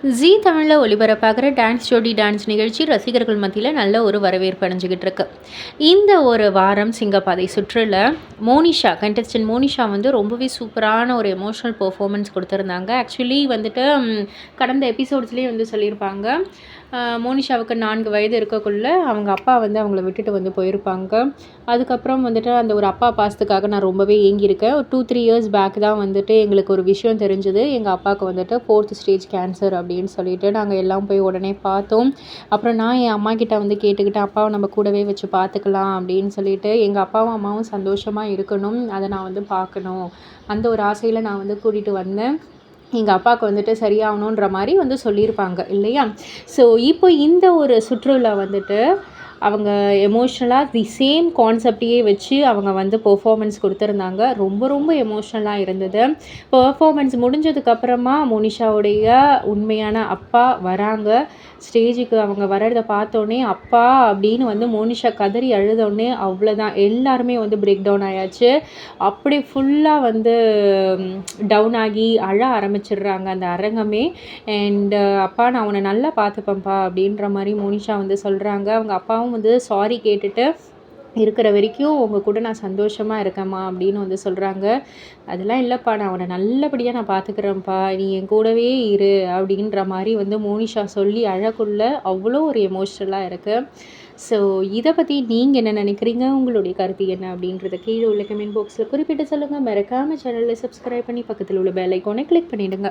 ஜீ தமிழில் ஒளிபரப்பாகிற டான்ஸ் ஜோடி டான்ஸ் நிகழ்ச்சி ரசிகர்கள் மத்தியில் நல்ல ஒரு வரவேற்பு அடைஞ்சிக்கிட்டு இருக்கு. இந்த ஒரு வாரம் சிங்கப்பாதை சுற்றுல மோனிஷா கண்டஸ்டன்ட் மோனிஷா வந்து ரொம்பவே சூப்பரான ஒரு எமோஷ்னல் பெர்ஃபார்மன்ஸ் கொடுத்துருந்தாங்க. ஆக்சுவலி வந்துட்டு கடந்த எபிசோட்ஸ்லேயே வந்து சொல்லியிருப்பாங்க, மோனிஷாவுக்கு 4 வயது இருக்கக்குள்ள அவங்க அப்பா வந்து அவங்கள விட்டுட்டு வந்து போயிருப்பாங்க. அதுக்கப்புறம் வந்துட்டு அந்த ஒரு அப்பா பாசத்துக்காக நான் ரொம்பவே ஏங்கியிருக்கேன். ஒரு 2-3 இயர்ஸ் பேக் தான் வந்துட்டு எங்களுக்கு ஒரு விஷயம் தெரிஞ்சுது. எங்கள் அப்பாவுக்கு வந்துட்டு 4th ஸ்டேஜ் கேன்சர் அப்படின்னு சொல்லிட்டு நாங்கள் எல்லாம் போய் உடனே பார்த்தோம். அப்புறம் நான் என் அம்மா கிட்ட வந்து கேட்டுக்கிட்டேன், அப்பாவை நம்ம கூடவே வச்சு பார்த்துக்கலாம் அப்படின்னு சொல்லிட்டு. எங்கள் அப்பாவும் அம்மாவும் சந்தோஷமாக இருக்கணும், அதை நான் வந்து பார்க்கணும், அந்த ஒரு ஆசையில் நான் வந்து கூட்டிகிட்டு வந்தேன். எங்கள் அப்பாவுக்கு வந்துட்டு சரியாகணுன்ற மாதிரி வந்து சொல்லியிருப்பாங்க இல்லையா. ஸோ இப்போ இந்த ஒரு சுற்றுலா வந்துட்டு அவங்க எமோஷ்னலாக தி சேம் கான்செப்டையே வச்சு அவங்க வந்து பெர்ஃபார்மன்ஸ் கொடுத்துருந்தாங்க. ரொம்ப ரொம்ப எமோஷ்னலாக இருந்தது. பெர்ஃபார்மன்ஸ் முடிஞ்சதுக்கப்புறமா மோனிஷாவுடைய உண்மையான அப்பா வராங்க ஸ்டேஜுக்கு. அவங்க வர்றதை பார்த்தோன்னே அப்பா அப்படின்னு வந்து மோனிஷா கதறி அழுதோடனே அவ்வளோதான், எல்லாருமே வந்து பிரேக் டவுன் ஆயாச்சு. அப்படி ஃபுல்லாக வந்து டவுன் ஆகி அழ ஆரம்பிச்சிடுறாங்க அந்த அரங்கமே. அண்டு அப்பா நான் உன்னை நல்லா பார்த்துப்பேன்ப்பா அப்படின்ற மாதிரி மோனிஷா வந்து சொல்கிறாங்க. அவங்க அப்பாவும் வந்து சாரி கேட்டுட்டு இருக்கிற வரைக்கும் உங்கள் கூட நான் சந்தோஷமாக இருக்கேம்மா அப்படின்னு வந்து சொல்கிறாங்க. அதெல்லாம் இல்லைப்பா, நான் அவனை நல்லபடியாக நான் பார்த்துக்கிறேன்ப்பா, நீ என் கூடவே இரு அப்படின்ற மாதிரி வந்து மோனிஷா சொல்லி அழக்குள்ள அவ்வளோ ஒரு எமோஷ்னலாக இருக்குது. ஸோ இதை பற்றி நீங்கள் என்ன நினைக்கிறீங்க, உங்களுடைய கருத்து என்ன அப்படின்றத கீழே உள்ள கமெண்ட் பாக்ஸில் குறிப்பிட்டு சொல்லுங்கள். மறக்காமல் சேனலில் சப்ஸ்கிரைப் பண்ணி பக்கத்தில் உள்ள பெல் ஐக்கானை கிளிக் பண்ணிவிடுங்க.